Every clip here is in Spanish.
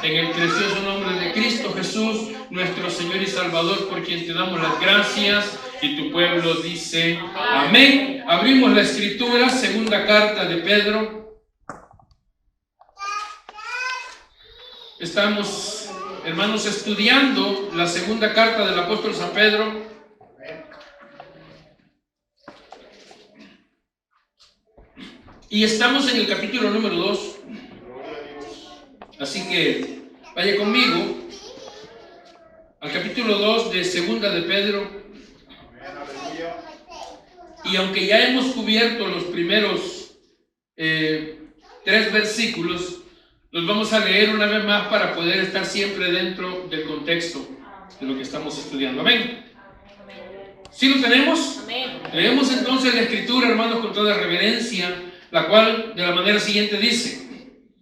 en el precioso nombre de Cristo Jesús, nuestro Señor y Salvador, por quien te damos las gracias, y tu pueblo dice amén. Abrimos la escritura, segunda carta de Pedro. Estamos, hermanos, estudiando la segunda carta del apóstol San Pedro. Y estamos en el capítulo número 2. Así que vaya conmigo al capítulo 2 de segunda de Pedro. Y aunque ya hemos cubierto los primeros 3 versículos, los vamos a leer una vez más para poder estar siempre dentro del contexto de lo que estamos estudiando. Amén. ¿Sí lo tenemos? Amén. Leemos entonces la escritura, hermanos, con toda reverencia, la cual de la manera siguiente dice: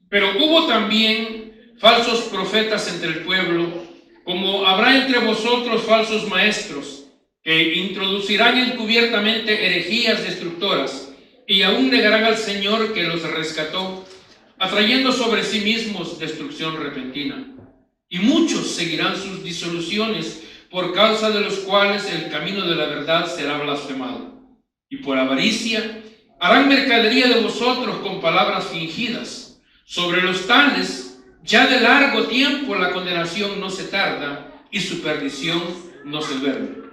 pero hubo también falsos profetas entre el pueblo, como habrá entre vosotros falsos maestros, que introducirán encubiertamente herejías destructoras, y aún negarán al Señor que los rescató, atrayendo sobre sí mismos destrucción repentina. Y muchos seguirán sus disoluciones, por causa de los cuales el camino de la verdad será blasfemado. Y por avaricia harán mercadería de vosotros con palabras fingidas. Sobre los tales, ya de largo tiempo la condenación no se tarda, y su perdición no se duerme.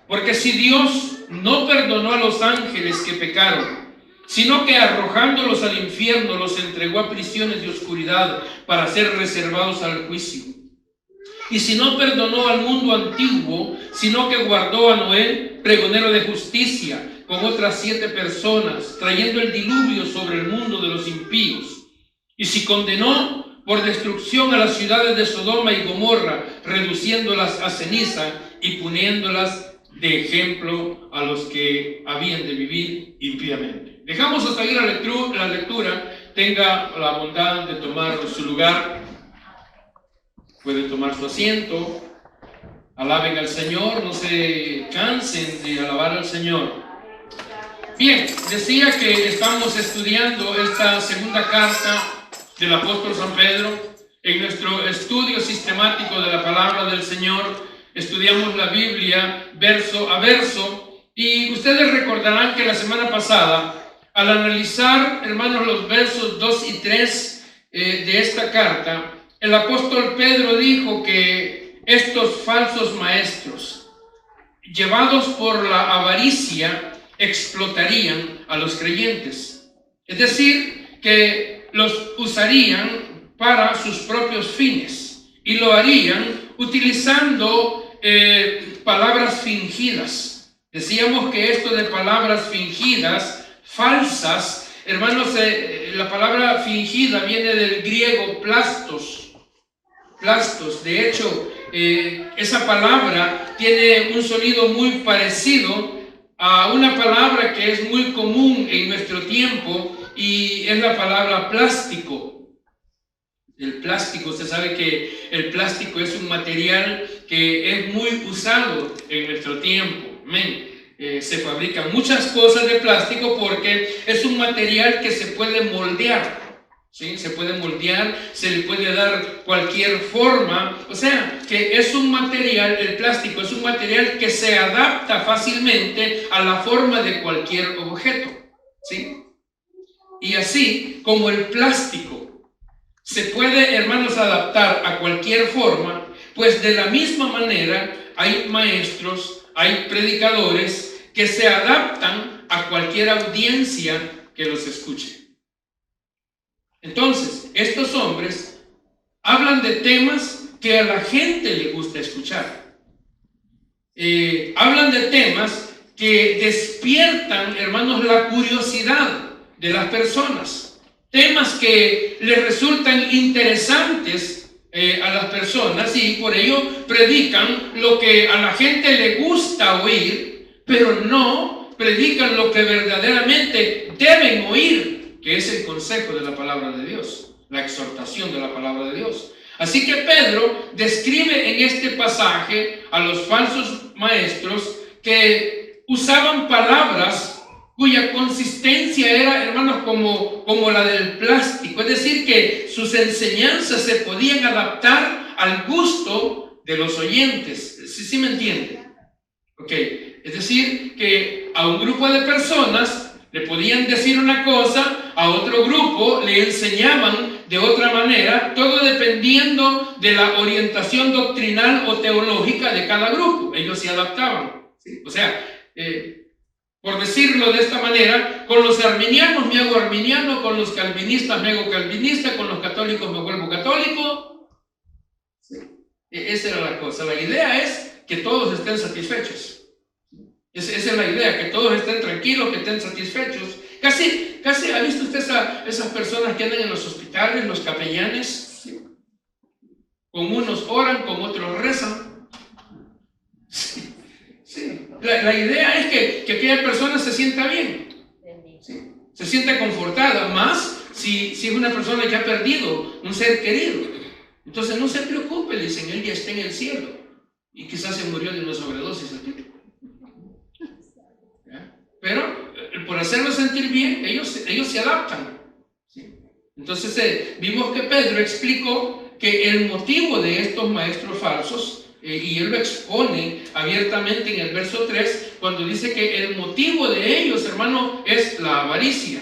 Porque si Dios no perdonó a los ángeles que pecaron, sino que arrojándolos al infierno los entregó a prisiones de oscuridad para ser reservados al juicio. Y si no perdonó al mundo antiguo, sino que guardó a Noé, pregonero de justicia, con otras 7 personas, trayendo el diluvio sobre el mundo de los impíos. Y si condenó por destrucción a las ciudades de Sodoma y Gomorra, reduciéndolas a ceniza y poniéndolas de ejemplo a los que habían de vivir impíamente. Dejamos hasta ahí la lectura. Tenga la bondad de tomar su lugar. Puede tomar su asiento. Alaben al Señor, no se cansen de alabar al Señor. Bien, decía que estamos estudiando esta segunda carta del apóstol San Pedro. En nuestro estudio sistemático de la palabra del Señor, estudiamos la Biblia verso a verso, y ustedes recordarán que la semana pasada, al analizar, hermanos, los versos 2 y 3 de esta carta, el apóstol Pedro dijo que estos falsos maestros, llevados por la avaricia, explotarían a los creyentes. Es decir, que los usarían para sus propios fines, y lo harían utilizando palabras fingidas. Decíamos que esto de palabras fingidas, falsas, hermanos, la palabra fingida viene del griego plastos. De hecho, esa palabra tiene un sonido muy parecido a una palabra que es muy común en nuestro tiempo, y es la palabra plástico. El plástico, usted sabe que el plástico es un material que es muy usado en nuestro tiempo. Amén. Se fabrican muchas cosas de plástico porque es un material que se puede moldear. ¿Sí? Se puede moldear, se le puede dar cualquier forma. O sea, que es un material, el plástico es un material que se adapta fácilmente a la forma de cualquier objeto. ¿Sí? Y así como el plástico se puede, hermanos, adaptar a cualquier forma, pues de la misma manera hay maestros, hay predicadores que se adaptan a cualquier audiencia que los escuche. Entonces, estos hombres hablan de temas que a la gente le gusta escuchar. Hablan de temas que despiertan, hermanos, la curiosidad de las personas. Temas que les resultan interesantes a las personas, y por ello predican lo que a la gente le gusta oír, pero no predican lo que verdaderamente deben oír, que es el consejo de la palabra de Dios, la exhortación de la palabra de Dios. Así que Pedro describe en este pasaje a los falsos maestros que usaban palabras cuya consistencia era, hermanos, como como la del plástico, es decir, que sus enseñanzas se podían adaptar al gusto de los oyentes. ¿Sí me entiende? Ok, es decir, que a un grupo de personas le podían decir una cosa, a otro grupo le enseñaban de otra manera, todo dependiendo de la orientación doctrinal o teológica de cada grupo. Ellos se adaptaban. ¿Sí? O sea, por decirlo de esta manera, con los arminianos me hago arminiano, con los calvinistas me hago calvinista, con los católicos me vuelvo católico. ¿Sí? Esa era la cosa. La idea es que todos estén satisfechos. Esa es la idea, que todos estén tranquilos, que estén satisfechos. Casi ha visto usted esas personas que andan en los hospitales, los capellanes. ¿Sí? Con unos oran, con otros rezan. Sí. Sí. La idea es que aquella persona se sienta bien, ¿sí? Se sienta confortada, más si es una persona que ha perdido un ser querido. Entonces no se preocupe, dicen, él ya está en el cielo y quizás se murió de una sobredosis aquí. ¿Ya? Pero por hacerlo sentir bien, ellos se adaptan. ¿Sí? Entonces vimos que Pedro explicó que el motivo de estos maestros falsos, y él lo expone abiertamente en el verso 3, cuando dice que el motivo de ellos, hermano, es la avaricia.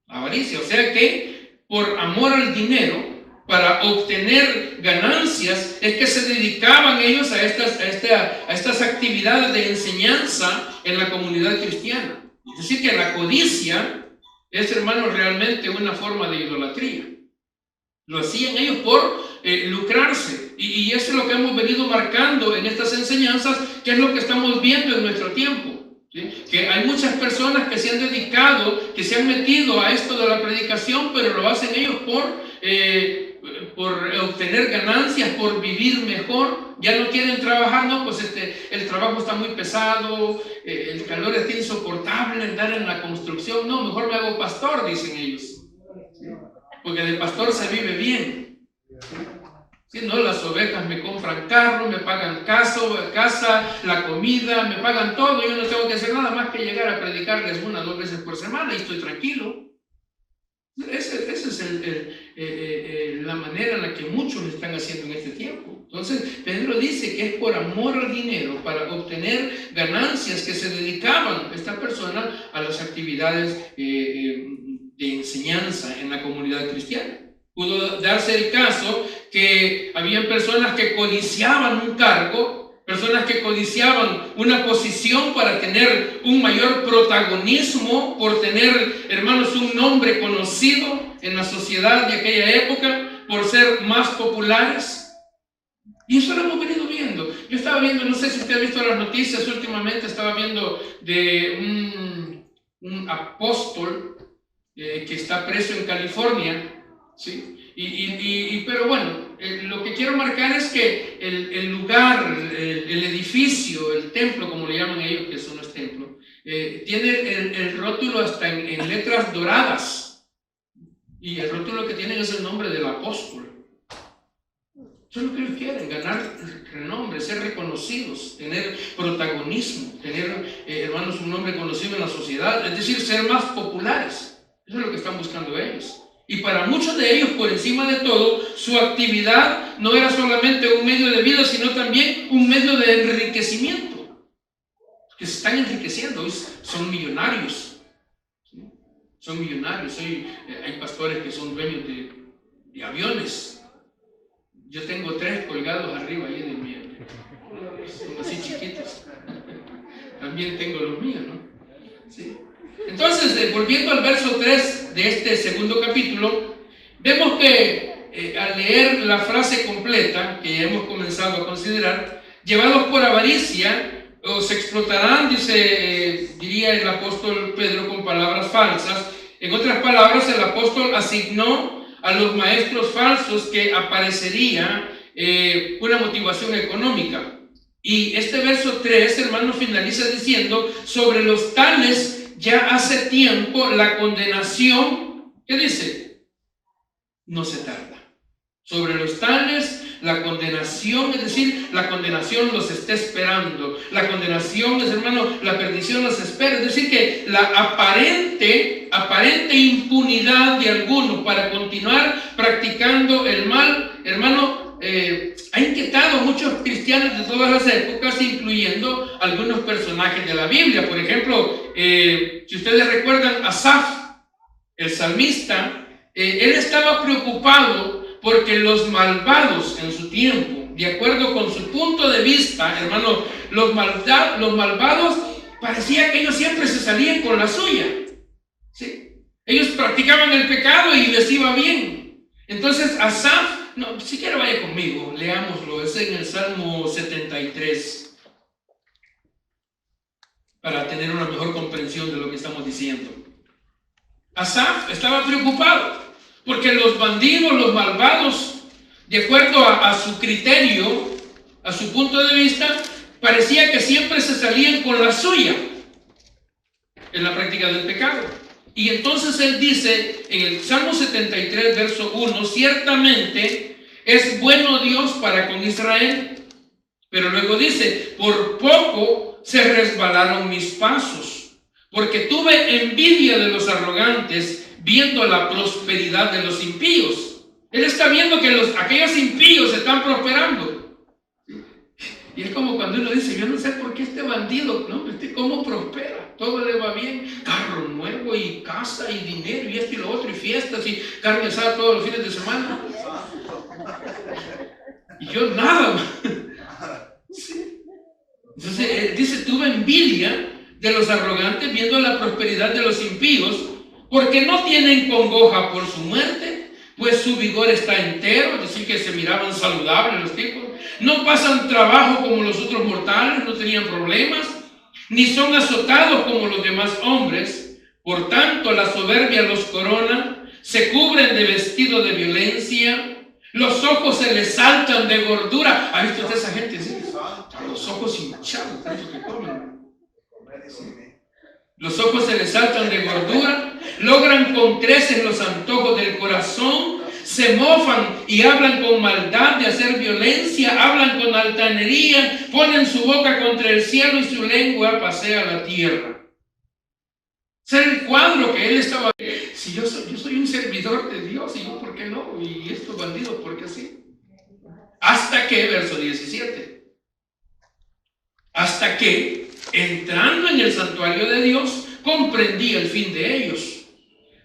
La avaricia, o sea que por amor al dinero, para obtener ganancias, es que se dedicaban ellos a estas actividades de enseñanza en la comunidad cristiana. Es decir, que la codicia es, hermano, realmente una forma de idolatría. Lo hacían ellos por lucrarse, y eso es lo que hemos venido marcando en estas enseñanzas, que es lo que estamos viendo en nuestro tiempo. ¿Sí? Que hay muchas personas que se han dedicado, que se han metido a esto de la predicación, pero lo hacen ellos por obtener ganancias, por vivir mejor. Ya no quieren trabajar, no, pues el trabajo está muy pesado, el calor está insoportable, andar en la construcción, no, mejor me hago pastor, dicen ellos. ¿Sí? Porque de pastor se vive bien. ¿Sí? No, las ovejas me compran carro, me pagan casa, la comida, me pagan todo. Yo no tengo que hacer nada más que llegar a predicarles 1 o 2 veces por semana y estoy tranquilo. Esa es la manera en la que muchos lo están haciendo en este tiempo. Entonces, Pedro dice que es por amor al dinero, para obtener ganancias, que se dedicaban esta persona a las actividades de enseñanza en la comunidad cristiana. Pudo darse el caso que habían personas que codiciaban un cargo, personas que codiciaban una posición para tener un mayor protagonismo, por tener, hermanos, un nombre conocido en la sociedad de aquella época, por ser más populares. Y eso lo hemos venido viendo. Yo estaba viendo, no sé si usted ha visto las noticias últimamente, estaba viendo de un apóstol que está preso en California. ¿Sí? Pero bueno, lo que quiero marcar es que el lugar, el edificio, el templo, como le llaman ellos, que eso no es templo, tiene el rótulo hasta en letras doradas, y el rótulo que tienen es el nombre del apóstol. Eso es lo que ellos quieren: ganar renombre, ser reconocidos, tener protagonismo, tener, hermanos, un nombre conocido en la sociedad, es decir, ser más populares. Eso es lo que están buscando ellos. Y para muchos de ellos, por encima de todo, su actividad no era solamente un medio de vida, sino también un medio de enriquecimiento. Que se están enriqueciendo, hoy son millonarios. ¿Sí? Son millonarios. Hoy hay pastores que son dueños de aviones. Yo tengo 3 colgados arriba ahí de mí. Son así chiquitos. También tengo los míos, ¿no? ¿Sí? Entonces, volviendo al verso 3 de este segundo capítulo, vemos que al leer la frase completa, que ya hemos comenzado a considerar, llevados por avaricia, os explotarán, diría el apóstol Pedro con palabras falsas. En otras palabras, el apóstol asignó a los maestros falsos que aparecería una motivación económica. Y este verso 3, hermano, finaliza diciendo: sobre los tales ya hace tiempo la condenación, ¿qué dice? No se tarda. Sobre los tales la condenación, es decir, la condenación los está esperando. La condenación, hermano, la perdición los espera. Es decir, que la aparente impunidad de algunos para continuar practicando el mal, hermano, ha inquietado a muchos cristianos de todas las épocas, incluyendo algunos personajes de la Biblia. Por ejemplo, si ustedes recuerdan, Asaf, el salmista, él estaba preocupado porque los malvados en su tiempo, de acuerdo con su punto de vista, hermano, los malvados parecía que ellos siempre se salían con la suya, ¿sí? Ellos practicaban el pecado y les iba bien. Entonces Asaf, no, si quiere vaya conmigo, leámoslo, es en el Salmo 73, para tener una mejor comprensión de lo que estamos diciendo. Asaf estaba preocupado porque los bandidos, los malvados, de acuerdo a su criterio, a su punto de vista, parecía que siempre se salían con la suya en la práctica del pecado. Y entonces él dice en el Salmo 73, verso 1, ciertamente es bueno Dios para con Israel. Pero luego dice, por poco se resbalaron mis pasos, porque tuve envidia de los arrogantes, viendo la prosperidad de los impíos. Él está viendo que aquellos impíos están prosperando. Y es como cuando uno dice, yo no sé por qué este bandido, ¿no? ¿Cómo prospera? Todo le va bien, carro nuevo y casa y dinero y esto y lo otro y fiestas y carne asada todos los fines de semana. Y yo nada. Sí. Entonces dice, tuve envidia de los arrogantes viendo la prosperidad de los impíos, porque no tienen congoja por su muerte, pues su vigor está entero, es decir, que se miraban saludables los tipos, no pasan trabajo como los otros mortales, no tenían problemas, ni son azotados como los demás hombres. Por tanto, la soberbia los corona, se cubren de vestido de violencia, los ojos se les saltan de gordura. ¿Ha visto usted esa gente? ¿Sí? Los ojos hinchados, tanto que comen. Los ojos se les saltan de gordura, logran con creces los antojos del corazón, se mofan y hablan con maldad de hacer violencia, hablan con altanería, ponen su boca contra el cielo y su lengua pasea la tierra. Ese era el cuadro que él estaba. Si yo soy un servidor de Dios, y yo, ¿por qué no? Y estos bandidos, ¿por qué sí? Hasta que, verso 17, hasta que, entrando en el santuario de Dios, comprendí el fin de ellos.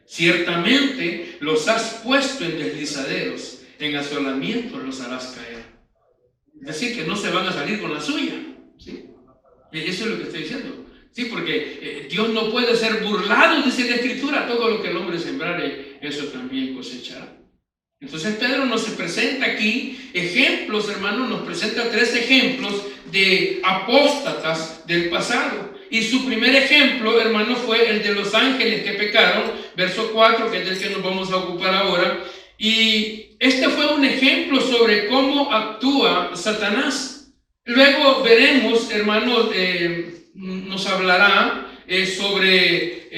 Ciertamente los has puesto en deslizaderos, en asolamientos los harás caer. Es decir, que no se van a salir con la suya, ¿sí? Y eso es lo que estoy diciendo. Sí, porque Dios no puede ser burlado, dice la Escritura, todo lo que el hombre sembrare, eso también cosechará. Entonces Pedro nos presenta aquí ejemplos, hermanos, nos presenta 3 ejemplos de apóstatas del pasado. Y su primer ejemplo, hermanos, fue el de los ángeles que pecaron, verso 4, que es del que nos vamos a ocupar ahora. Y este fue un ejemplo sobre cómo actúa Satanás. Luego veremos, hermanos, nos hablará sobre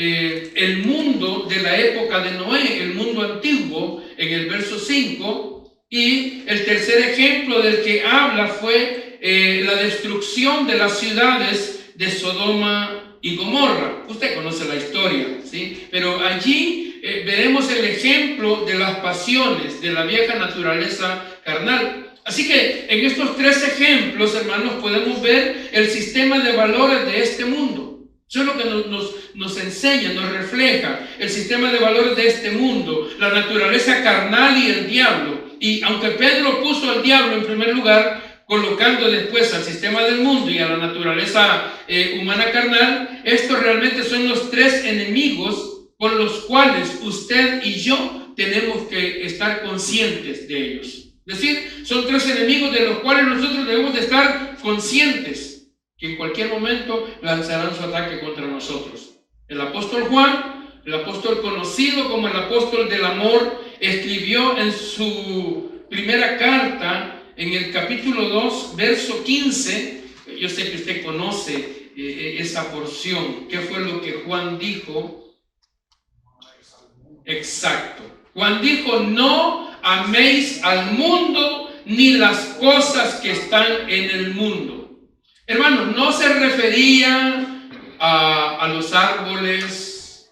el mundo de la época de Noé, el mundo antiguo, en el verso 5, y el tercer ejemplo del que habla fue la destrucción de las ciudades de Sodoma y Gomorra. Usted conoce la historia, ¿sí? Pero allí veremos el ejemplo de las pasiones de la vieja naturaleza carnal. Así que en estos 3 ejemplos, hermanos, podemos ver el sistema de valores de este mundo. Eso es lo que nos enseña, nos refleja el sistema de valores de este mundo, la naturaleza carnal y el diablo. Y aunque Pedro puso al diablo en primer lugar, colocando después al sistema del mundo y a la naturaleza humana carnal, estos realmente son los 3 enemigos con los cuales usted y yo tenemos que estar conscientes de ellos. Es decir, son 3 enemigos de los cuales nosotros debemos de estar conscientes, que en cualquier momento lanzarán su ataque contra nosotros. El apóstol Juan, el apóstol conocido como el apóstol del amor, escribió en su primera carta, en el capítulo 2, verso 15, yo sé que usted conoce esa porción. ¿Qué fue lo que Juan dijo? Exacto. Juan dijo, no améis al mundo ni las cosas que están en el mundo. Hermanos, no se refería a los árboles,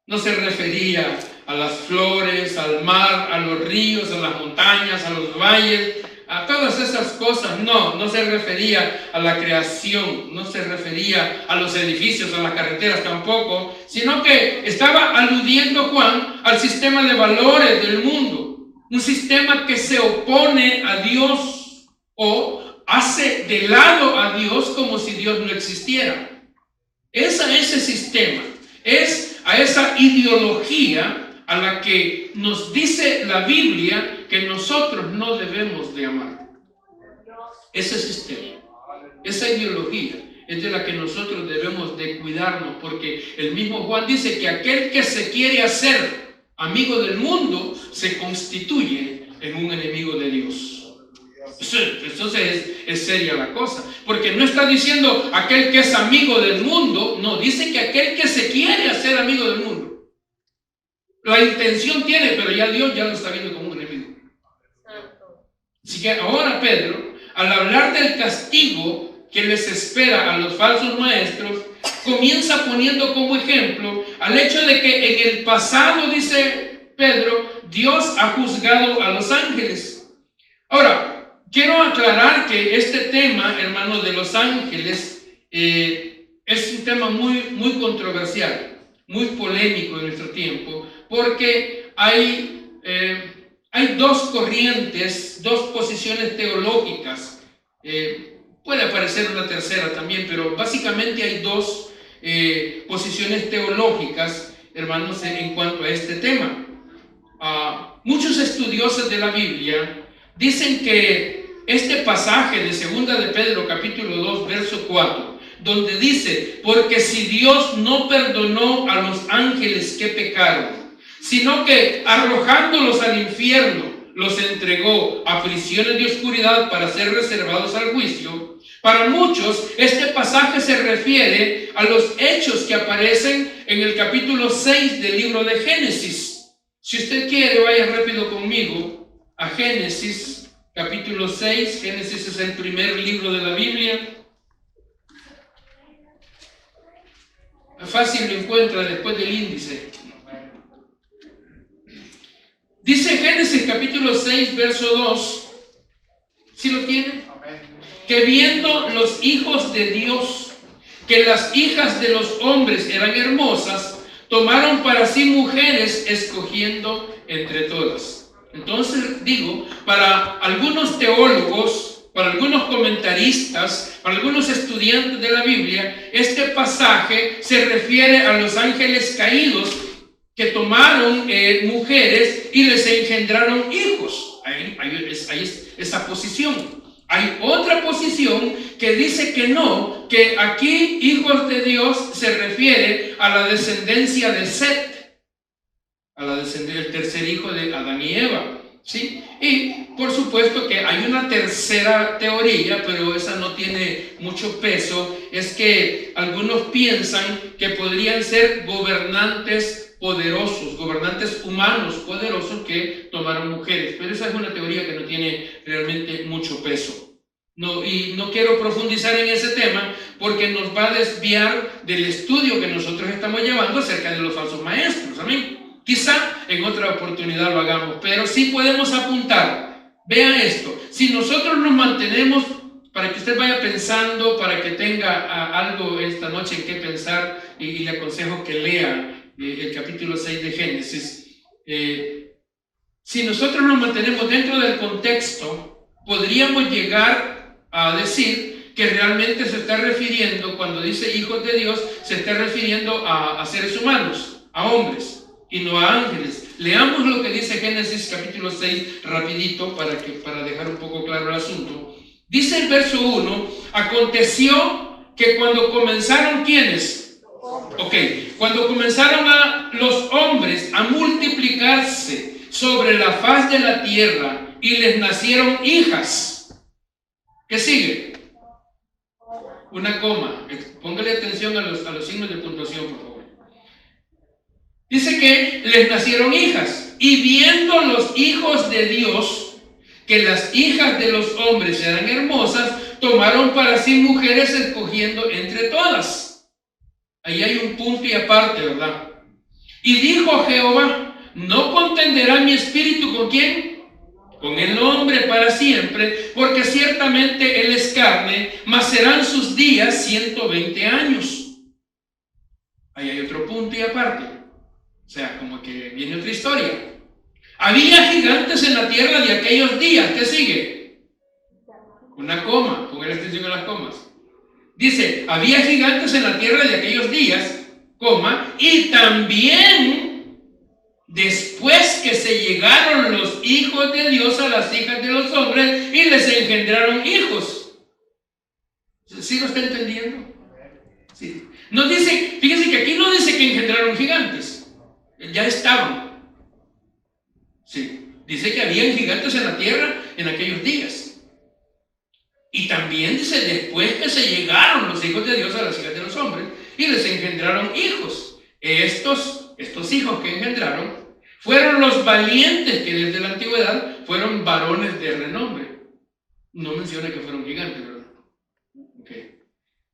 no se refería a las flores, al mar, a los ríos, a las montañas, a los valles, a todas esas cosas. No se refería a la creación, no se refería a los edificios, a las carreteras tampoco, sino que estaba aludiendo Juan al sistema de valores del mundo, un sistema que se opone a Dios o hace de lado a Dios como si Dios no existiera. Es a ese sistema, es a esa ideología a la que nos dice la Biblia que nosotros no debemos de amar. Ese sistema, esa ideología es de la que nosotros debemos de cuidarnos, porque el mismo Juan dice que aquel que se quiere hacer amigo del mundo se constituye en un enemigo de Dios. Entonces es seria la cosa, porque no está diciendo aquel que es amigo del mundo, no, dice que aquel que se quiere hacer amigo del mundo. La intención tiene, pero ya Dios ya lo está viendo como un enemigo. Así que ahora Pedro, al hablar del castigo que les espera a los falsos maestros, comienza poniendo como ejemplo al hecho de que en el pasado, dice Pedro, Dios ha juzgado a los ángeles. Ahora, quiero aclarar que este tema, hermanos, de los ángeles, es un tema muy controversial, muy polémico en nuestro tiempo, porque hay dos corrientes, dos posiciones teológicas. Puede aparecer una tercera también, pero básicamente hay dos posiciones teológicas, hermanos, en cuanto a este tema. Muchos estudiosos de la Biblia dicen que este pasaje de 2 de Pedro capítulo 2 verso 4, donde dice: porque si Dios no perdonó a los ángeles que pecaron, sino que arrojándolos al infierno los entregó a prisiones de oscuridad para ser reservados al juicio, para muchos este pasaje se refiere a los hechos que aparecen en el capítulo 6 del libro de Génesis. Si usted quiere, vaya rápido conmigo a Génesis capítulo 6. Génesis es el primer libro de la Biblia. Fácil lo encuentra después del índice. Dice Génesis capítulo 6 verso 2, ¿sí lo tiene? Que viendo los hijos de Dios que las hijas de los hombres eran hermosas, tomaron para sí mujeres, escogiendo entre todas. Entonces digo, para algunos teólogos, para algunos comentaristas, para algunos estudiantes de la Biblia, este pasaje se refiere a los ángeles caídos que tomaron mujeres y les engendraron hijos. Ahí es esa posición. Hay otra posición que dice que no, que aquí hijos de Dios se refiere a la descendencia de Set, a la descendencia del tercer hijo de Adán y Eva, ¿sí? Y por supuesto que hay una tercera teoría, pero esa no tiene mucho peso, es que algunos piensan que podrían ser gobernantes poderosos, gobernantes humanos poderosos que tomaron mujeres, pero esa es una teoría que no tiene realmente mucho peso. Y no quiero profundizar en ese tema porque nos va a desviar del estudio que nosotros estamos llevando acerca de los falsos maestros. Amén. Quizá en otra oportunidad lo hagamos, pero sí podemos apuntar. Vea esto, si nosotros nos mantenemos, para que usted vaya pensando, para que tenga algo esta noche en qué pensar, y le aconsejo que lea el capítulo 6 de Génesis. Si nosotros nos mantenemos dentro del contexto, podríamos llegar a decir que realmente se está refiriendo, cuando dice hijos de Dios, se está refiriendo a seres humanos, a hombres, y no a ángeles. Leamos lo que dice Génesis capítulo 6 rapidito para dejar un poco claro el asunto. Dice el verso 1: aconteció que cuando comenzaron, ¿quiénes? Cuando comenzaron los hombres a multiplicarse sobre la faz de la tierra y les nacieron hijas. ¿Qué sigue? Una coma. Póngale atención a los signos de puntuación, por favor. Dice que les nacieron hijas, y viendo los hijos de Dios que las hijas de los hombres eran hermosas, tomaron para sí mujeres escogiendo entre todas. Ahí hay un punto y aparte, ¿verdad? Y dijo Jehová, no contenderá mi espíritu ¿con quién? Con el hombre para siempre, porque ciertamente él es carne, mas serán sus días 120 años. Ahí hay otro punto y aparte. O sea, como que viene otra historia. Había gigantes en la tierra de aquellos días. ¿Qué sigue? Una coma, pongan atención a las comas. Dice, había gigantes en la tierra de aquellos días, coma, y también después que se llegaron los hijos de Dios a las hijas de los hombres y les engendraron hijos. ¿Sí lo está entendiendo? Sí. No dice, fíjense que aquí no dice que engendraron gigantes, ya estaban. Sí. Dice que habían gigantes en la tierra en aquellos días. Y también dice, después que se llegaron los hijos de Dios a las hijas de los hombres y les engendraron hijos. Estos hijos que engendraron fueron los valientes que desde la antigüedad fueron varones de renombre. No menciona que fueron gigantes, ¿verdad? Okay.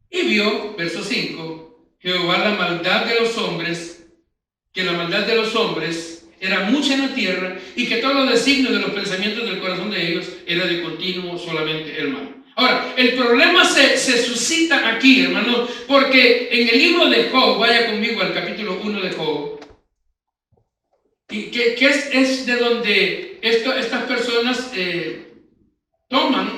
Y vio, verso 5, Jehová la maldad de los hombres, que la maldad de los hombres era mucha en la tierra y que todo los designios de los pensamientos del corazón de ellos era de continuo solamente el mal. Ahora, el problema se suscita aquí, hermanos, porque en el libro de Job, vaya conmigo al capítulo 1 de Job, y que es de donde estas personas toman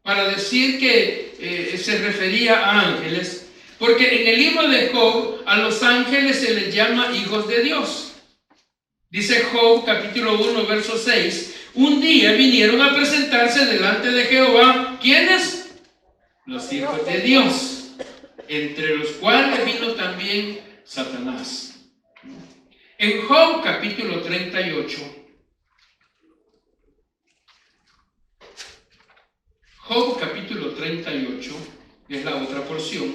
para decir que se refería a ángeles, porque en el libro de Job a los ángeles se les llama hijos de Dios. Dice Job capítulo 1 verso 6, un día vinieron a presentarse delante de Jehová, ¿quiénes? Los hijos de Dios, entre los cuales vino también Satanás. En Job capítulo 38, Job capítulo 38, es la otra porción,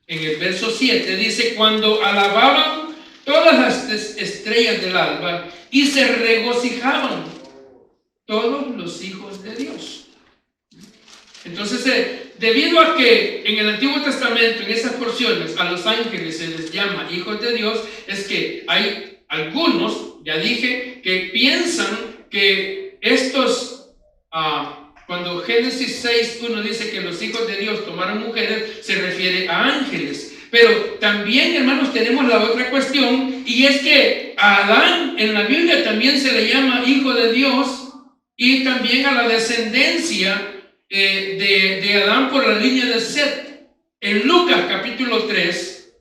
en el verso 7 dice, cuando alababan todas las estrellas del alba y se regocijaban todos los hijos de Dios. Entonces, debido a que en el Antiguo Testamento, en esas porciones, a los ángeles se les llama hijos de Dios, es que hay algunos, ya dije, que piensan que estos, cuando Génesis 6:1 dice que los hijos de Dios tomaron mujeres, se refiere a ángeles. Pero también, hermanos, tenemos la otra cuestión, y es que a Adán en la Biblia también se le llama hijo de Dios, y también a la descendencia de Adán por la línea de Set. En Lucas capítulo 3,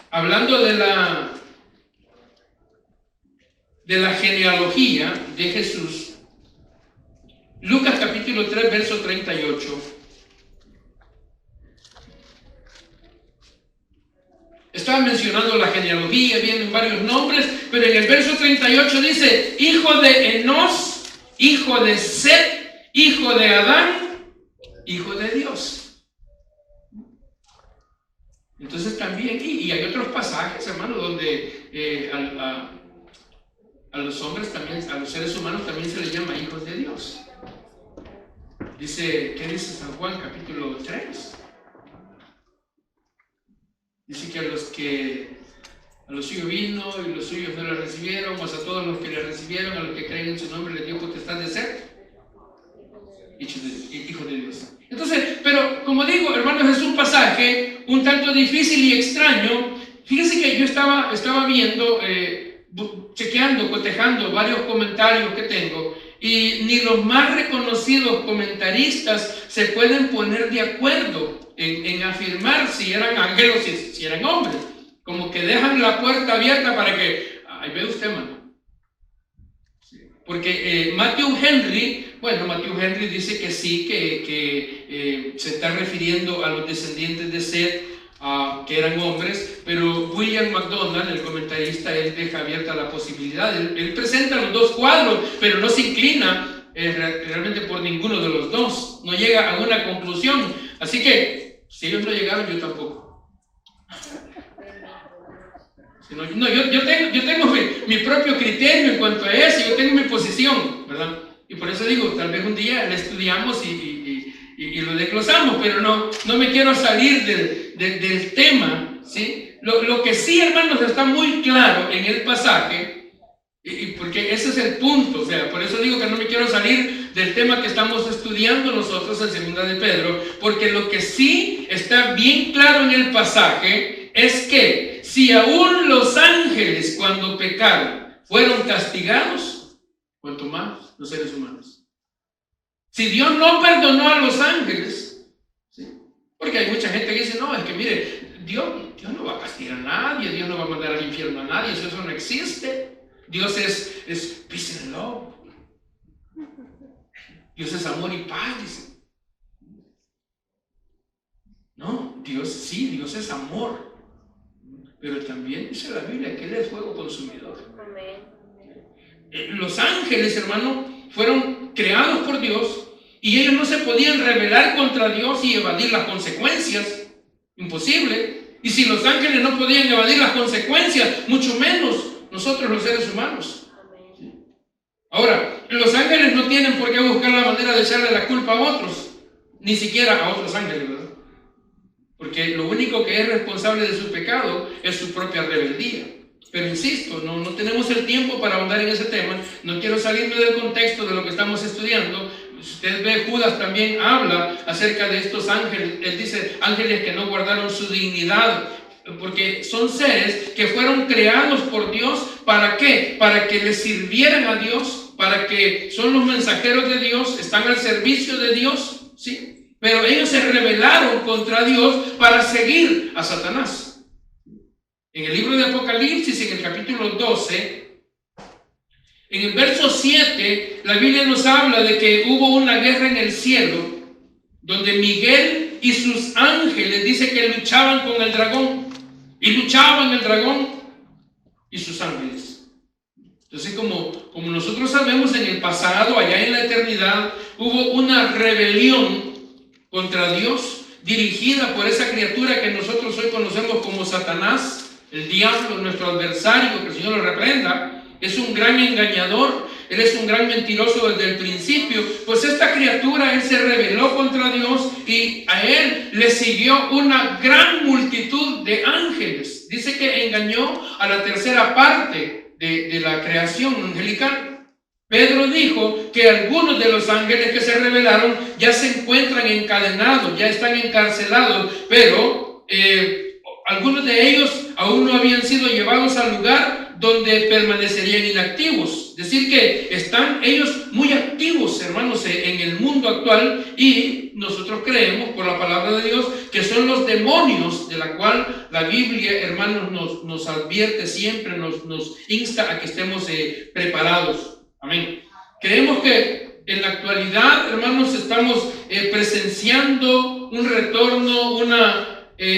hablando de la genealogía de Jesús, Lucas capítulo 3 verso 38. Estaba mencionando la genealogía, vienen varios nombres, pero en el verso 38 dice, hijo de Enos, hijo de Set, hijo de Adán, hijo de Dios. Entonces también, y hay otros pasajes, hermano, donde a los hombres también, a los seres humanos también se les llama hijos de Dios. Dice, ¿qué dice San Juan capítulo 3? Dice que a los suyos vino y los suyos no le recibieron, mas a todos los que le recibieron, a los que creen en su nombre, les dio potestad de ser hijo de Dios. Entonces, pero como digo, hermanos, es un pasaje un tanto difícil y extraño. Fíjense que yo estaba viendo, chequeando, cotejando varios comentarios que tengo, y ni los más reconocidos comentaristas se pueden poner de acuerdo en afirmar si eran ángeles o si eran hombres. Como que dejan la puerta abierta para que, ahí ve usted, hermano. Sí. Porque Matthew Henry dice que sí, que se está refiriendo a los descendientes de Seth, que eran hombres, pero William MacDonald, el comentarista, él deja abierta la posibilidad. Él presenta los dos cuadros, pero no se inclina realmente por ninguno de los dos. No llega a una conclusión. Así que, si ellos no llegaron, yo tampoco. No, yo tengo mi propio criterio en cuanto a eso, yo tengo mi posición, ¿verdad? Y por eso digo, tal vez un día lo estudiamos y lo desglosamos, pero no me quiero salir del tema, ¿sí? Lo que sí, hermanos, está muy claro en el pasaje, y porque ese es el punto, o sea, por eso digo que no me quiero salir del tema que estamos estudiando nosotros en Segunda de Pedro, porque lo que sí está bien claro en el pasaje es que si aún los ángeles cuando pecaron fueron castigados, cuanto más los seres humanos. Si Dios no perdonó a los ángeles, ¿sí? Porque hay mucha gente que dice, no, es que mire, Dios no va a castigar a nadie, Dios no va a mandar al infierno a nadie, eso no existe. Dios es peace and love. Dios es amor y paz, dice. No, Dios es amor. Pero también dice la Biblia que Él es fuego consumidor. Los ángeles, hermano, fueron creados por Dios y ellos no se podían rebelar contra Dios y evadir las consecuencias. Imposible. Y si los ángeles no podían evadir las consecuencias, mucho menos nosotros los seres humanos. Ahora, los ángeles no tienen por qué buscar la manera de echarle la culpa a otros, ni siquiera a otros ángeles, ¿verdad? Porque lo único que es responsable de su pecado es su propia rebeldía. Pero insisto, no tenemos el tiempo para ahondar en ese tema. No quiero salirme del contexto de lo que estamos estudiando. Si usted ve, Judas también habla acerca de estos ángeles. Él dice ángeles que no guardaron su dignidad, porque son seres que fueron creados por Dios. ¿Para qué? Para que le sirvieran a Dios, para que son los mensajeros de Dios, están al servicio de Dios, ¿sí? Pero ellos se rebelaron contra Dios para seguir a Satanás. En el libro de Apocalipsis, en el capítulo 12, en el verso 7, la Biblia nos habla de que hubo una guerra en el cielo, donde Miguel y sus ángeles dice que luchaban con el dragón, y luchaban el dragón y sus ángeles. Entonces, como nosotros sabemos, en el pasado, allá en la eternidad, hubo una rebelión contra Dios, dirigida por esa criatura que nosotros hoy conocemos como Satanás, el diablo, nuestro adversario, que el Señor lo reprenda. Es un gran engañador, él es un gran mentiroso desde el principio. Pues esta criatura, él se rebeló contra Dios y a él le siguió una gran multitud de ángeles. Dice que engañó a la tercera parte de la creación angelical. Pedro dijo que algunos de los ángeles que se rebelaron ya se encuentran encadenados, ya están encarcelados, pero algunos de ellos aún no habían sido llevados al lugar donde permanecerían inactivos. Es decir, que están ellos muy activos, hermanos, en el mundo actual, y nosotros creemos por la palabra de Dios que son los demonios, de la cual la Biblia, hermanos, nos advierte siempre, nos insta a que estemos preparados. Amén. Creemos que en la actualidad, hermanos, estamos presenciando un retorno, una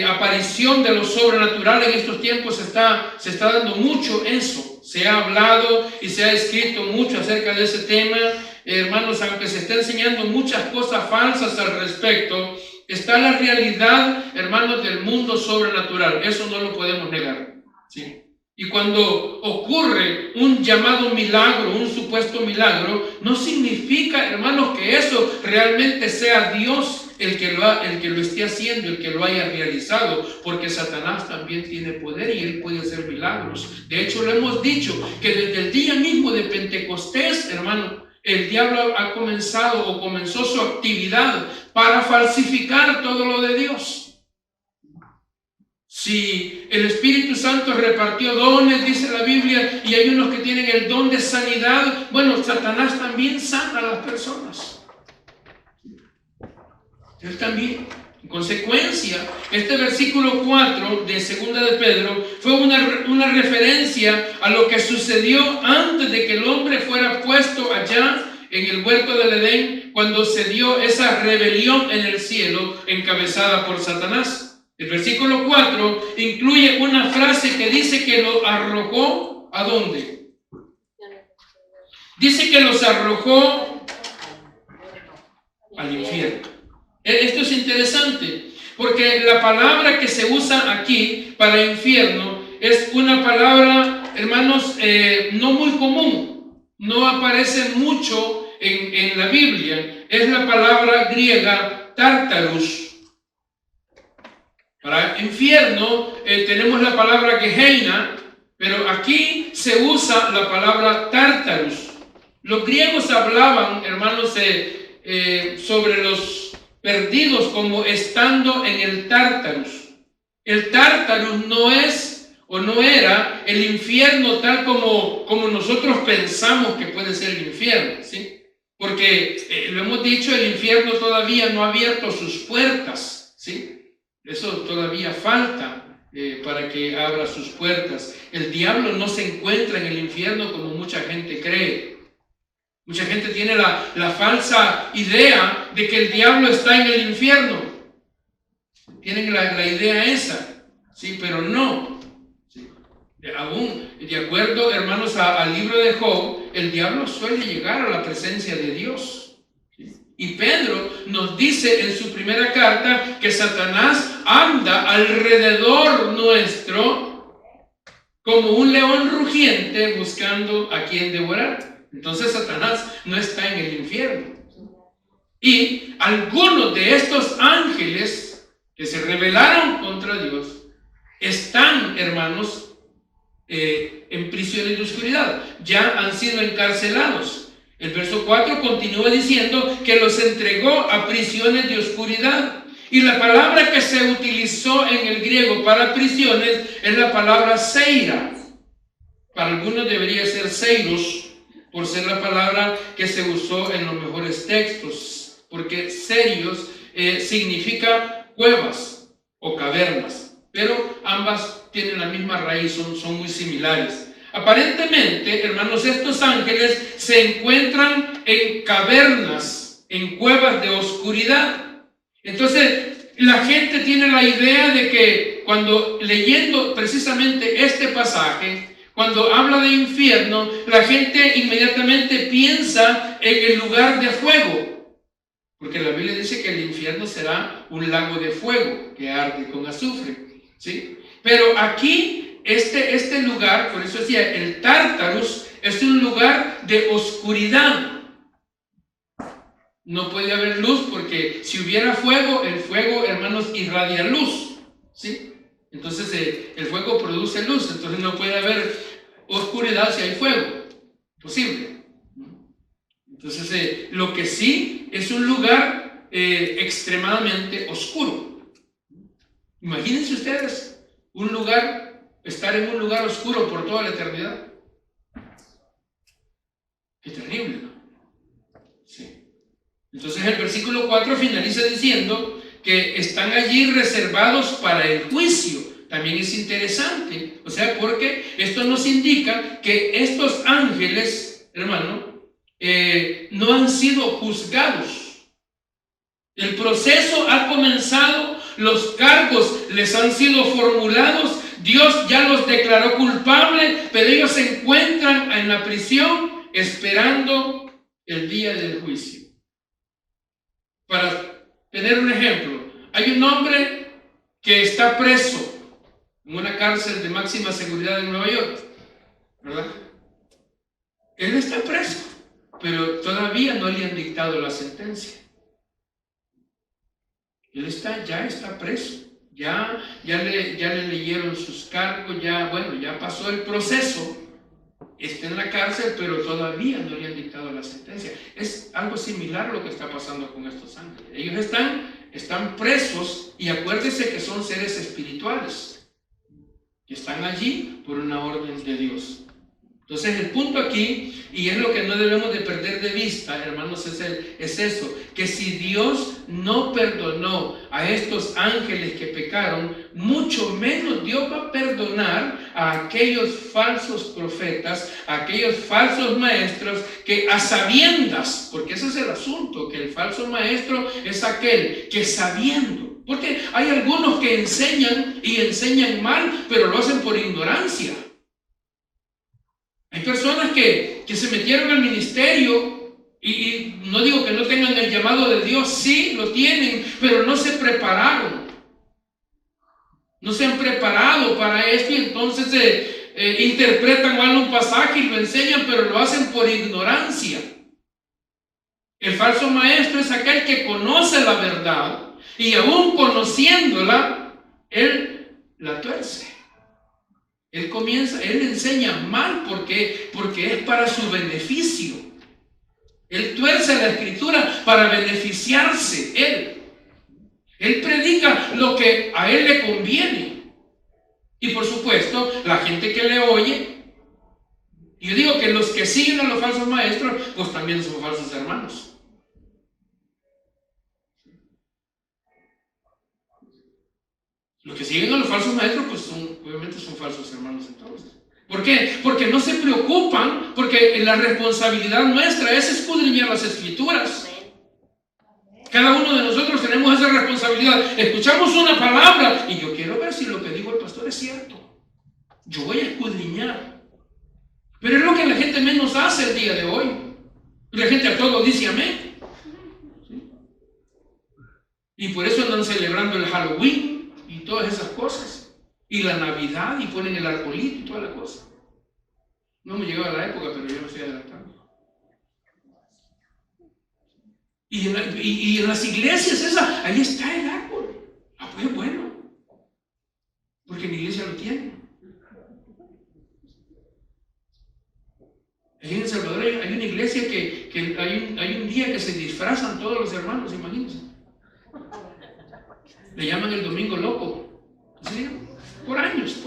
aparición de lo sobrenatural. En estos tiempos se está dando mucho eso. Se ha hablado y se ha escrito mucho acerca de ese tema. Hermanos, aunque se está enseñando muchas cosas falsas al respecto, está la realidad, hermanos, del mundo sobrenatural. Eso no lo podemos negar, ¿sí? Y cuando ocurre un llamado milagro, un supuesto milagro, no significa, hermanos, que eso realmente sea Dios el que lo esté haciendo, el que lo haya realizado, porque Satanás también tiene poder y él puede hacer milagros. De hecho, lo hemos dicho, que desde el día mismo de Pentecostés, hermano, el diablo comenzó su actividad para falsificar todo lo de Dios. Si el Espíritu Santo repartió dones, dice la Biblia, y hay unos que tienen el don de sanidad, bueno, Satanás también sana a las personas. Él también. En consecuencia, este versículo 4 de Segunda de Pedro fue una referencia a lo que sucedió antes de que el hombre fuera puesto allá en el huerto del Edén, cuando se dio esa rebelión en el cielo encabezada por Satanás. El versículo 4 incluye una frase que dice que lo arrojó, ¿a dónde? Dice que los arrojó al infierno. Esto es interesante, porque la palabra que se usa aquí para infierno es una palabra, hermanos, no muy común, no aparece mucho en la Biblia. Es la palabra griega Tartarus. Para infierno tenemos la palabra Gehenna, pero aquí se usa la palabra Tartarus. Los griegos hablaban, hermanos, sobre los perdidos como estando en el Tartarus. El Tartarus no es o no era el infierno tal como nosotros pensamos que puede ser el infierno, ¿sí? Porque lo hemos dicho, el infierno todavía no ha abierto sus puertas, ¿sí? Eso todavía falta para que abra sus puertas. El diablo no se encuentra en el infierno como mucha gente cree. Mucha gente tiene la falsa idea de que el diablo está en el infierno. Tienen la idea esa, ¿sí? Pero no. ¿Sí? Aún, de acuerdo, hermanos, al libro de Job, el diablo suele llegar a la presencia de Dios. Y Pedro nos dice en su primera carta que Satanás anda alrededor nuestro como un león rugiente buscando a quien devorar. Entonces Satanás no está en el infierno. Y algunos de estos ángeles que se rebelaron contra Dios están, hermanos, en prisiones de oscuridad. Ya han sido encarcelados. El verso 4 continúa diciendo que los entregó a prisiones de oscuridad. Y la palabra que se utilizó en el griego para prisiones es la palabra seira. Para algunos debería ser seiros, por ser la palabra que se usó en los mejores textos, porque serios significa cuevas o cavernas, pero ambas tienen la misma raíz, son muy similares. Aparentemente, hermanos, estos ángeles se encuentran en cavernas, en cuevas de oscuridad. Entonces, la gente tiene la idea de que cuando leyendo precisamente este pasaje, cuando habla de infierno, la gente inmediatamente piensa en el lugar de fuego. Porque la Biblia dice que el infierno será un lago de fuego que arde con azufre, ¿sí? Pero aquí este lugar, por eso decía, el Tartarus es un lugar de oscuridad. No puede haber luz porque si hubiera fuego, el fuego, hermanos, irradia luz, ¿sí? Entonces el fuego produce luz, entonces no puede haber oscuridad si hay fuego. Posible. Entonces lo que sí es un lugar extremadamente oscuro. Imagínense ustedes estar en un lugar oscuro por toda la eternidad. Qué terrible, ¿no? Sí. Entonces el versículo 4 finaliza diciendo que están allí reservados para el juicio. También es interesante, o sea, porque esto nos indica que estos ángeles, hermano, no han sido juzgados. El proceso ha comenzado, los cargos les han sido formulados, Dios ya los declaró culpables, pero ellos se encuentran en la prisión esperando el día del juicio. Para tener un ejemplo, hay un hombre que está preso en una cárcel de máxima seguridad en Nueva York, ¿verdad? Él está preso, pero todavía no le han dictado la sentencia. Él ya está preso, ya le leyeron sus cargos, ya pasó el proceso, está en la cárcel, pero todavía no le han dictado la sentencia. Es algo similar a lo que está pasando con estos ángeles. Ellos están presos y acuérdense que son seres espirituales, que están allí por una orden de Dios. Entonces el punto aquí, y es lo que no debemos de perder de vista, hermanos, es eso, que si Dios no perdonó a estos ángeles que pecaron, mucho menos Dios va a perdonar a aquellos falsos profetas, a aquellos falsos maestros que a sabiendas, porque ese es el asunto, que el falso maestro es aquel que sabiendo, porque hay algunos que enseñan y enseñan mal, pero lo hacen por ignorancia. Hay personas que se metieron al ministerio y no digo que no tengan el llamado de Dios, sí lo tienen, pero no se prepararon. No se han preparado para esto y entonces interpretan mal un pasaje y lo enseñan, pero lo hacen por ignorancia. El falso maestro es aquel que conoce la verdad y aún conociéndola, él la tuerce. Él enseña mal porque es para su beneficio. Él tuerce la escritura para beneficiarse. Él predica lo que a él le conviene. Y por supuesto, la gente que le oye, yo digo que los que siguen a los falsos maestros, pues también son falsos hermanos. Los que siguen a los falsos maestros, pues obviamente son falsos hermanos entonces. ¿Por qué? Porque no se preocupan, porque la responsabilidad nuestra es escudriñar las escrituras. Cada uno de nosotros tenemos esa responsabilidad. Escuchamos una palabra y yo quiero ver si lo que dijo el pastor es cierto. Yo voy a escudriñar. Pero es lo que la gente menos hace el día de hoy. La gente a todo dice amén. ¿Sí? Y por eso andan celebrando el Halloween y todas esas cosas. Y la Navidad y ponen el arbolito y toda la cosa. No me llegó a la época, pero yo me estoy adelantando. Y en las iglesias ahí está el árbol. Ah, pues bueno. Porque en la iglesia lo tienen. Ahí en El Salvador hay una iglesia que hay un día que se disfrazan todos los hermanos, imagínense. Le llaman el Domingo Loco. ¿Sí? Por años.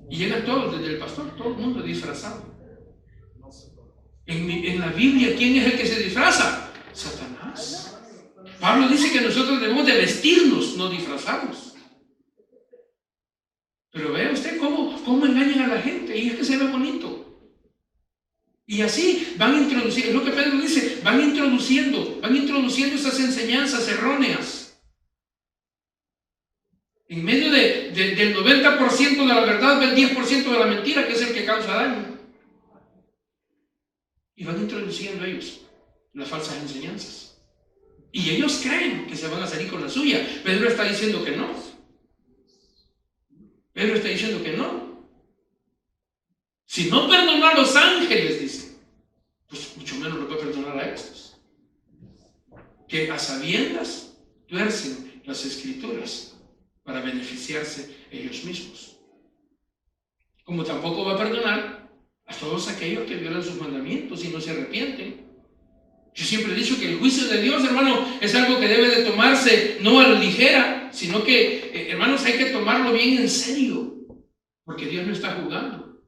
Y llegan todos, desde el pastor, todo el mundo disfrazado. En la Biblia, ¿quién es el que se disfraza? Satanás. Pablo dice que nosotros debemos de vestirnos, no disfrazarnos. Pero vea usted cómo engañan a la gente, y es que se ve bonito. Y así van introduciendo, es lo que Pedro dice, van introduciendo esas enseñanzas erróneas. En medio del 90% de la verdad, del 10% de la mentira, que es el que causa daño. Y van introduciendo ellos las falsas enseñanzas. Y ellos creen que se van a salir con la suya. Pedro está diciendo que no. Si no perdonó a los ángeles, dice, pues mucho menos lo puede perdonar a estos. Que a sabiendas tuercen las escrituras para beneficiarse ellos mismos. Como tampoco va a perdonar a todos aquellos que violan sus mandamientos y no se arrepienten. Yo siempre he dicho que el juicio de Dios, hermano, es algo que debe de tomarse no a la ligera, sino que, hermanos, hay que tomarlo bien en serio, porque Dios no está jugando.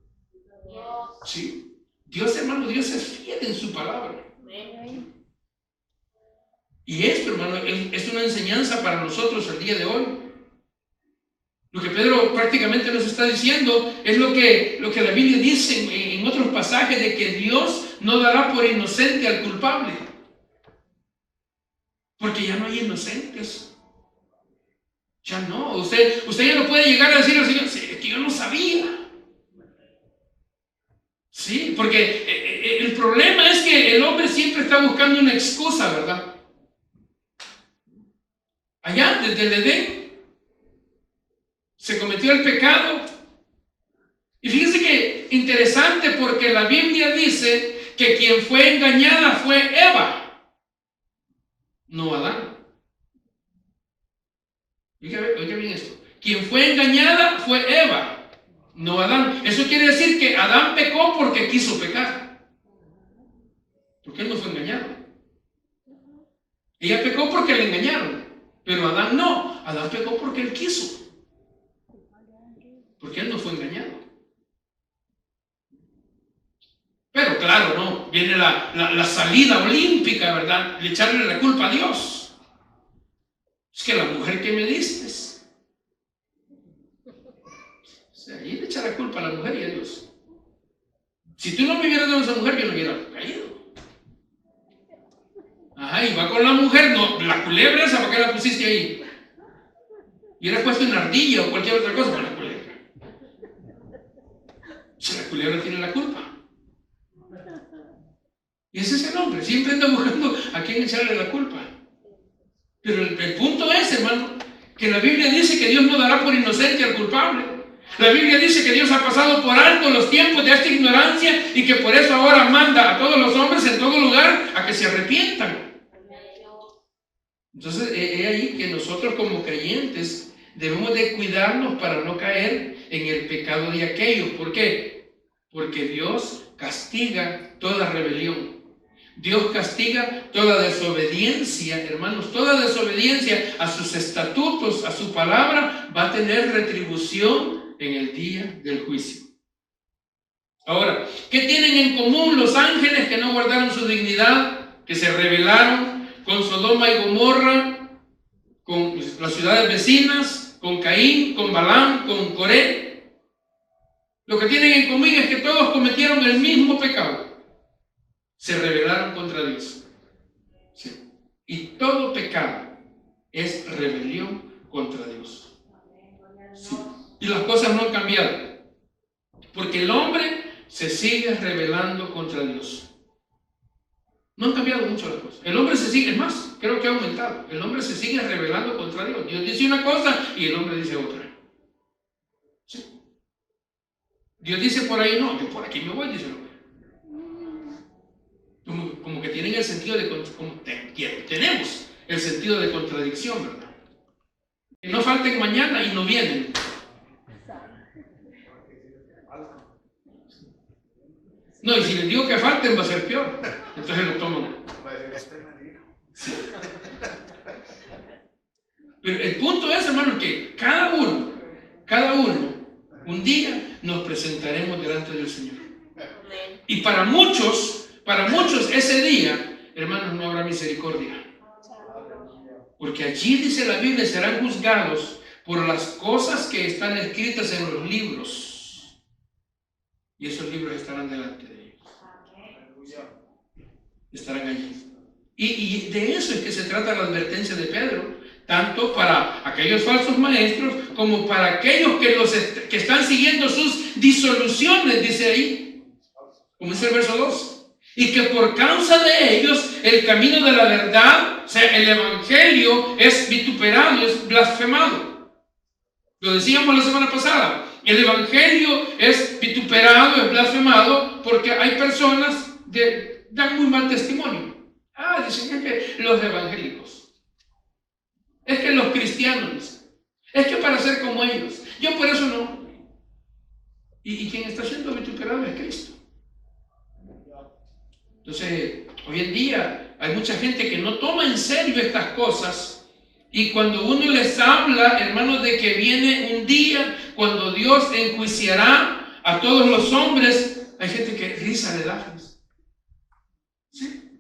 ¿Sí? Dios, hermano, Dios es fiel en su palabra. Y esto, hermano, es una enseñanza para nosotros el día de hoy. Lo que Pedro prácticamente nos está diciendo es lo que la Biblia dice en otros pasajes, de que Dios no dará por inocente al culpable. Porque ya no hay inocentes. Ya no. Usted ya no puede llegar a decir al Señor, es que yo no sabía. Sí, porque el problema es que el hombre siempre está buscando una excusa, ¿verdad? Allá, desde el Edén, se cometió el pecado. Y fíjense que interesante, porque la Biblia dice que quien fue engañada fue Eva, no Adán. Oiga bien esto. Quien fue engañada fue Eva, no Adán. Eso quiere decir que Adán pecó porque quiso pecar. Porque él no fue engañado. Ella pecó porque le engañaron. Pero Adán no. Adán pecó porque él quiso. Porque él no fue engañado. Pero claro, no, viene la salida olímpica, ¿verdad? De echarle la culpa a Dios. Es que la mujer que me diste. O sea, ahí le echa la culpa a la mujer y a Dios. Si tú no me hubieras dado a esa mujer, yo no hubiera caído. Ajá, y va con la mujer, no, la culebra esa, ¿para qué la pusiste ahí? Y hubiera puesto una ardilla o cualquier otra cosa con la culebra. Si la culebra tiene la culpa. Y ese es el hombre, siempre anda buscando a quién echarle la culpa. Pero el punto es, hermano, Que la Biblia dice que Dios no dará por inocente al culpable. La Biblia dice que Dios ha pasado por alto los tiempos de esta ignorancia y que por eso ahora manda a todos los hombres en todo lugar a que se arrepientan. Entonces, es ahí que nosotros como creyentes debemos de cuidarnos para no caer en el pecado de aquellos. ¿Por qué? Porque Dios castiga toda rebelión. Dios castiga toda desobediencia, hermanos. Toda desobediencia a sus estatutos, a su palabra, va a tener retribución en el día del juicio. Ahora, ¿qué tienen en común los ángeles que no guardaron su dignidad, que se rebelaron con Sodoma y Gomorra, con las ciudades vecinas, con Caín, con Balaam, con Coré? Lo que tienen en común es que todos cometieron el mismo pecado. Se rebelaron contra Dios. Sí. Y todo pecado es rebelión contra Dios. Sí. Y las cosas no han cambiado. Porque el hombre se sigue rebelando contra Dios. No han cambiado mucho las cosas. El hombre se sigue, es más, creo que ha aumentado. El hombre se sigue rebelando contra Dios. Dios dice una cosa y el hombre dice otra. ¿Sí? Dios dice por ahí no, yo por aquí me voy, dice el hombre. Como que tienen el sentido de, tenemos el sentido de contradicción, ¿verdad? Que no falten mañana y no vienen. No, y si les digo que falten va a ser peor. Entonces lo toman. Sí. Pero el punto es, hermano, que cada uno, un día nos presentaremos delante del Señor. Y para muchos ese día, hermanos, no habrá misericordia. Porque allí dice la Biblia, serán juzgados por las cosas que están escritas en los libros. Y esos libros estarán delante de ellos. Estarán allí. Y de eso es que se trata la advertencia de Pedro, tanto para aquellos falsos maestros como para aquellos que están siguiendo sus disoluciones, dice ahí, como dice el verso 2. Y que por causa de ellos el camino de la verdad, o sea, el evangelio, es vituperado, es blasfemado. Lo decíamos la semana pasada. El evangelio es vituperado, es blasfemado, porque hay personas que dan muy mal testimonio. Dicen que los evangélicos, es que los cristianos, es que para ser como ellos, yo por eso no. Y quien está siendo vituperado es Cristo. Entonces, hoy en día hay mucha gente que no toma en serio estas cosas, y cuando uno les habla, hermanos, de que viene un día cuando Dios enjuiciará a todos los hombres, hay gente que risa le da. ¿Sí?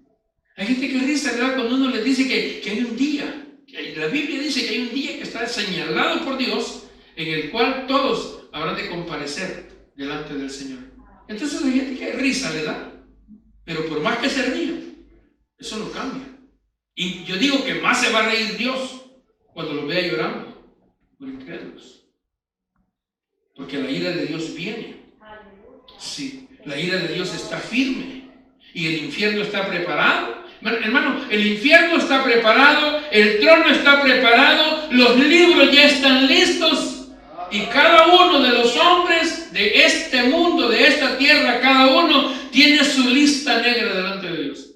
Hay gente que risa le da cuando uno les dice que hay un día, la Biblia dice que hay un día que está señalado por Dios, en el cual todos habrán de comparecer delante del Señor. Entonces hay gente que risa le da. Pero por más que se ríe, eso no cambia. Y yo digo que más se va a reír Dios cuando los vea llorando por incrédulos. Porque la ira de Dios viene. Sí, la ira de Dios está firme. Y el infierno está preparado. Hermano, el infierno está preparado, el trono está preparado, los libros ya están listos. Y cada uno de los hombres de este mundo, de esta tierra, cada uno tiene su lista negra delante de Dios.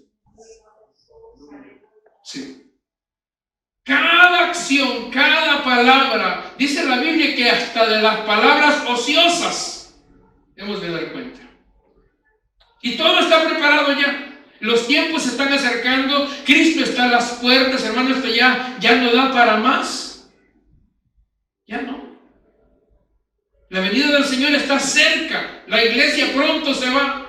Sí. Cada acción, cada palabra, dice la Biblia que hasta de las palabras ociosas hemos de dar cuenta. Y todo está preparado ya. Los tiempos se están acercando. Cristo está a las puertas, hermano. Esto ya no da para más. Ya no. La venida del Señor está cerca. La iglesia pronto se va.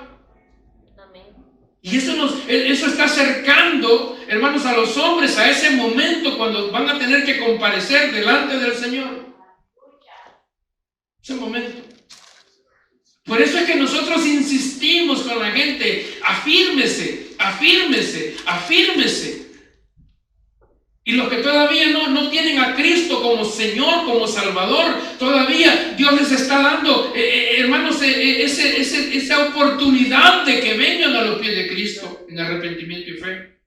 Y eso está acercando, hermanos, a los hombres a ese momento cuando van a tener que comparecer delante del Señor. Ese momento. Por eso es que nosotros insistimos con la gente: afírmese, afírmese, afírmese. Y los que todavía no tienen a Cristo como Señor, como Salvador, todavía Dios les está dando, hermanos, esa oportunidad de que vengan a los pies de Cristo en arrepentimiento y fe.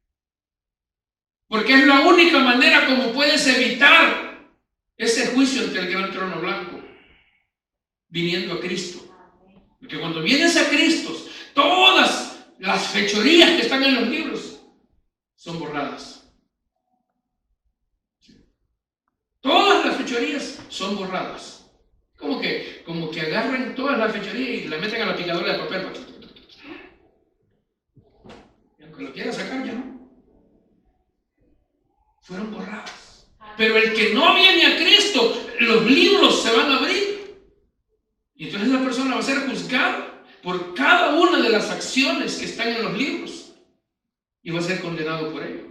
Porque es la única manera como puedes evitar ese juicio ante el gran trono blanco, viniendo a Cristo. Porque cuando vienes a Cristo, todas las fechorías que están en los libros son borradas. Todas las fechorías son borradas. Como que agarran todas las fechorías y la meten a la picadora de papel. Y aunque lo quiera sacar, ya no. Fueron borradas. Pero el que no viene a Cristo, los libros se van a abrir. Y entonces la persona va a ser juzgada por cada una de las acciones que están en los libros. Y va a ser condenado por ello.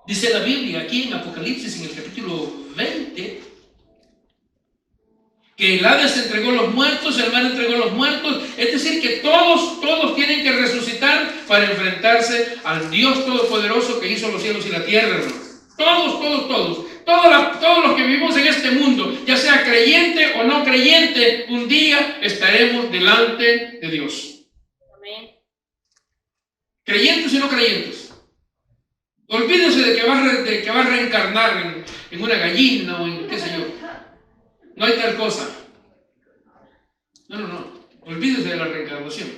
Dice la Biblia aquí en Apocalipsis, en el capítulo 20, que el Hades entregó los muertos, el mar entregó los muertos. Es decir, que todos tienen que resucitar para enfrentarse al Dios Todopoderoso que hizo los cielos y la tierra, hermano. Todos los que vivimos en este mundo, ya sea creyente o no creyente, un día estaremos delante de Dios. Amén. Creyentes y no creyentes. Olvídense de que va a reencarnar en una gallina o en qué sé yo. No hay tal cosa. No. Olvídense de la reencarnación.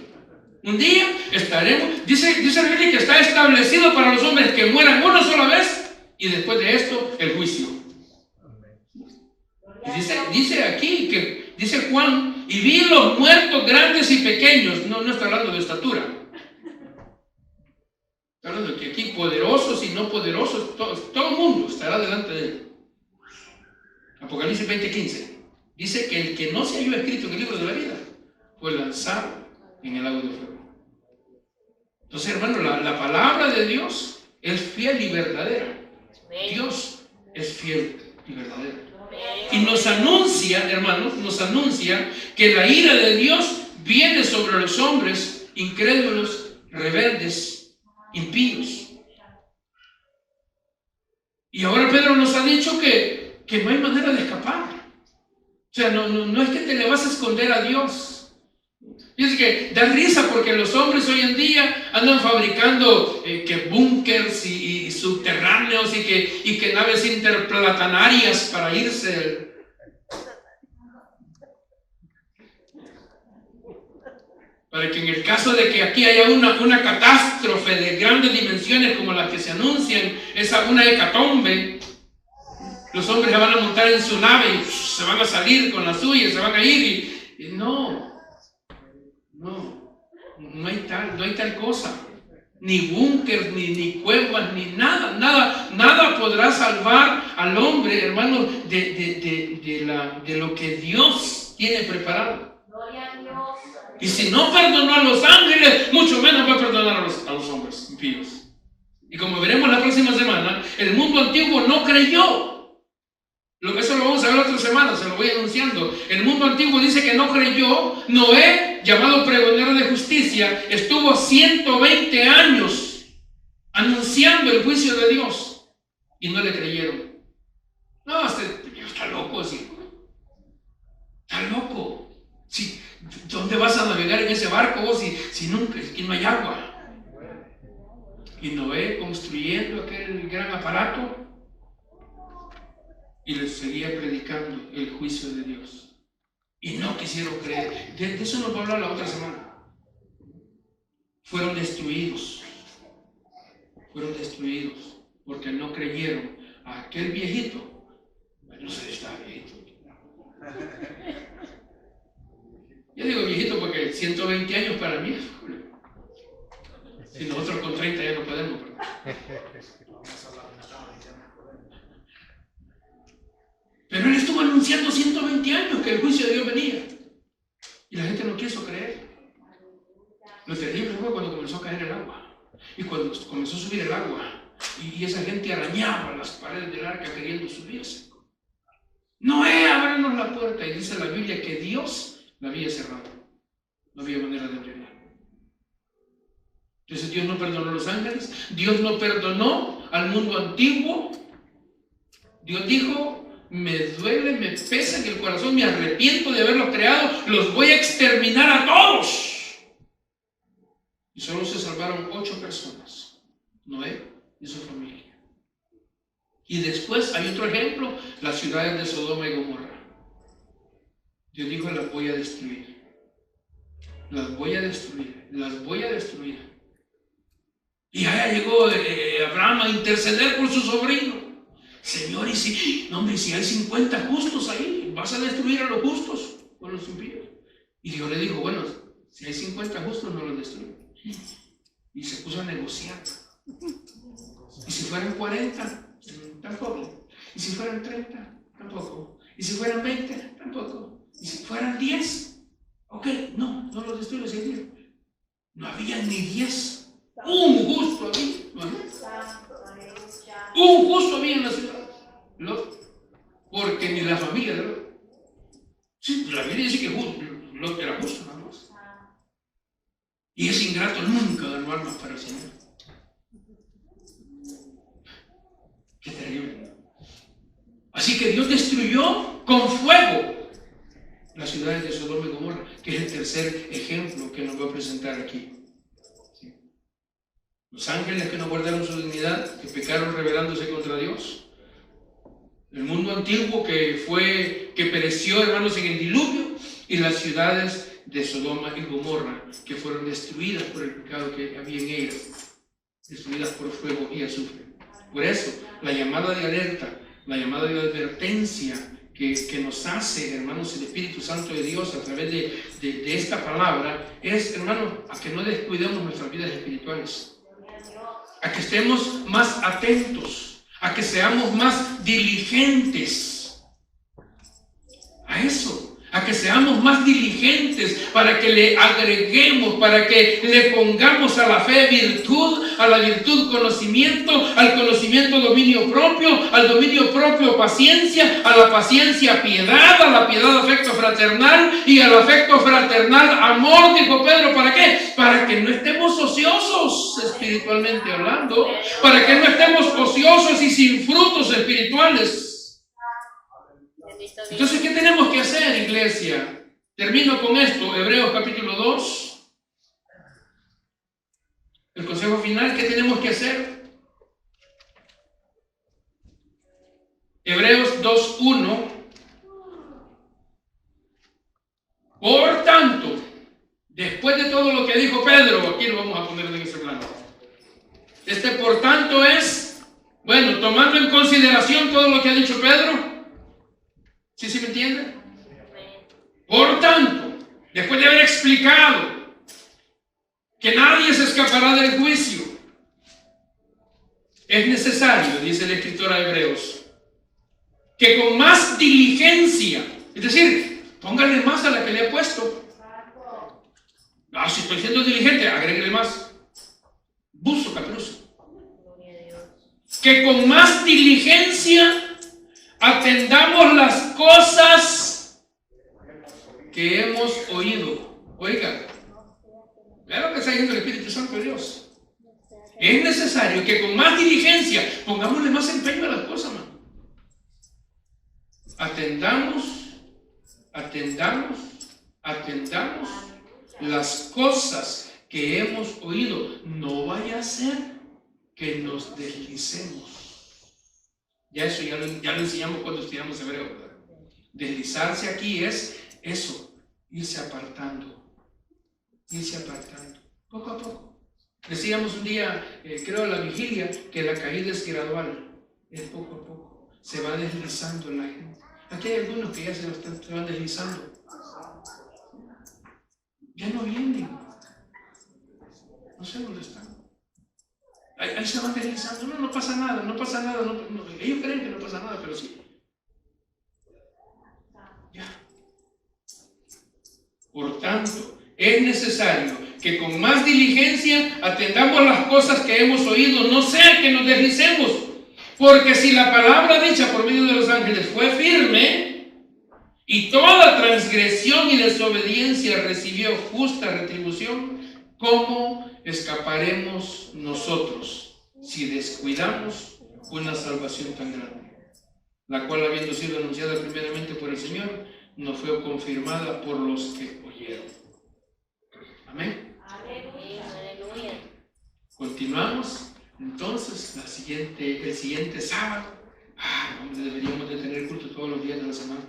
Un día estaremos, dice la Biblia que está establecido para los hombres que mueran una sola vez y después de esto el juicio. Y dice aquí que dice Juan, y vi los muertos grandes y pequeños. No está hablando de estatura. Está hablando de que aquí poderosos y no poderosos, todo el mundo estará delante de él. Apocalipsis 20:15. Dice que el que no se halló escrito en el libro de la vida fue lanzado en el lago de fuego. Entonces, hermano, la palabra de Dios es fiel y verdadera. Dios es fiel y verdadero. Y nos anuncia, hermanos, que la ira de Dios viene sobre los hombres incrédulos, rebeldes, impíos. Y ahora Pedro nos ha dicho que no hay manera de escapar. O sea, no es que te le vas a esconder a Dios. Dice que da risa porque los hombres hoy en día andan fabricando que búnkers y subterráneos y que naves interplatanarias para irse. Para que en el caso de que aquí haya una catástrofe de grandes dimensiones como las que se anuncian, una hecatombe, los hombres se van a montar en su nave y se van a salir con la suya, se van a ir y no hay tal cosa. Ni búnker, ni cuevas, ni nada podrá salvar al hombre, hermano, de lo que Dios tiene preparado. Gloria a Dios. Y si no perdonó a los ángeles, mucho menos va a perdonar a los hombres impíos. Y como veremos la próxima semana, el mundo antiguo no creyó. Eso lo vamos a ver la otra semana, se lo voy anunciando. El mundo antiguo dice que no creyó. Noé, llamado pregonero de justicia, estuvo 120 años anunciando el juicio de Dios y no le creyeron. No, está loco, así. Está loco. Sí, ¿dónde vas a navegar en ese barco vos si nunca, aquí no hay agua? Y Noé construyendo aquel gran aparato y les seguía predicando el juicio de Dios. Y no quisieron creer. De eso nos va a hablar la otra semana. Fueron destruidos porque no creyeron a aquel viejito. No sé si estaba viejito. Yo digo viejito porque 120 años para mí. Si nosotros con 30 ya no podemos. Pero él estuvo anunciando 120 años que el juicio de Dios venía. Y la gente no quiso creer. Lo terrible fue cuando comenzó a caer el agua. Y cuando comenzó a subir el agua. Y esa gente arañaba las paredes del arca queriendo subirse. Noé, ábranos la puerta. Y dice la Biblia que Dios la había cerrado. No había manera de abrirla. Entonces Dios no perdonó a los ángeles. Dios no perdonó al mundo antiguo. Dios dijo: me duele, me pesa en el corazón, me arrepiento de haberlos creado, los voy a exterminar a todos. Y solo se salvaron 8 personas, Noé y su familia. Y después hay otro ejemplo, las ciudades de Sodoma y Gomorra. Dios dijo, las voy a destruir. Las voy a destruir, las voy a destruir. Y allá llegó Abraham a interceder por su sobrino. Señor, y si, no, hombre, si hay 50 justos ahí, ¿vas a destruir a los justos o a los impíos? Y Dios le dijo, bueno, si hay 50 justos, no los destruyo. Y se puso a negociar. Y si fueran 40, tampoco. Y si fueran 30, tampoco. Y si fueran 20, tampoco. Y si fueran 10, ok, no los destruyo. No había ni 10. Un justo había. Un justo había en la ciudad. Lot. Porque ni la familia de Lot. Sí, la Biblia dice que Lot era justo, nada más. Y ese ingrato nunca ganó armas para el Señor. Qué terrible. Así que Dios destruyó con fuego las ciudades de Sodoma y Gomorra, que es el tercer ejemplo que nos va a presentar aquí. ¿Sí? Los ángeles que no guardaron su dignidad, que pecaron rebelándose contra Dios. El mundo antiguo que pereció, hermanos, en el diluvio, y las ciudades de Sodoma y Gomorra, que fueron destruidas por el pecado que había en ellas, destruidas por fuego y azufre. Por eso, la llamada de alerta, la llamada de advertencia que nos hace, hermanos, el Espíritu Santo de Dios a través de esta palabra, es, hermanos, a que no descuidemos nuestras vidas espirituales, a que estemos más atentos, a que seamos más diligentes a eso. A que seamos más diligentes para que le agreguemos, para que le pongamos a la fe virtud, a la virtud conocimiento, al conocimiento dominio propio, al dominio propio paciencia, a la paciencia piedad, a la piedad afecto fraternal y al afecto fraternal amor, dijo Pedro. ¿Para qué? Para que no estemos ociosos espiritualmente hablando, para que no estemos ociosos y sin frutos espirituales. Entonces, ¿qué tenemos que hacer, iglesia? Termino con esto, Hebreos capítulo 2. El consejo final, ¿qué tenemos que hacer? Hebreos 2:1. Por tanto, después de todo lo que dijo Pedro, aquí lo vamos a poner en ese plano. Por tanto es, bueno, tomando en consideración todo lo que ha dicho Pedro. ¿Sí me entienden? Por tanto, después de haber explicado que nadie se escapará del juicio, es necesario, dice el escritor a Hebreos, que con más diligencia, es decir, póngale más a la que le he puesto. Si estoy siendo diligente, agréguele más. Buzo, caperuso. Que con más diligencia atendamos las cosas que hemos oído. Oiga, vea lo que está diciendo el Espíritu Santo de Dios. Es necesario que con más diligencia pongámosle más empeño a las cosas, man. Atendamos las cosas que hemos oído. No vaya a ser que nos deslicemos. Ya eso ya lo enseñamos cuando estudiamos hebreo, ¿verdad? Deslizarse aquí es eso, irse apartando, poco a poco. Decíamos un día, creo en la vigilia, que la caída es gradual, es poco a poco, se va deslizando la gente. Aquí hay algunos que ya se van deslizando, ya no vienen, no sé dónde están. Ahí se van deslizando, no pasa nada, ellos creen que no pasa nada, pero sí. Ya. Por tanto, es necesario que con más diligencia atendamos las cosas que hemos oído, no sea que nos deslicemos, porque si la palabra dicha por medio de los ángeles fue firme, y toda transgresión y desobediencia recibió justa retribución, ¿cómo escaparemos nosotros si descuidamos una salvación tan grande? La cual, habiendo sido anunciada primeramente por el Señor, nos fue confirmada por los que oyeron. Amén. Continuamos entonces el siguiente sábado Hombre, deberíamos de tener culto todos los días de la semana.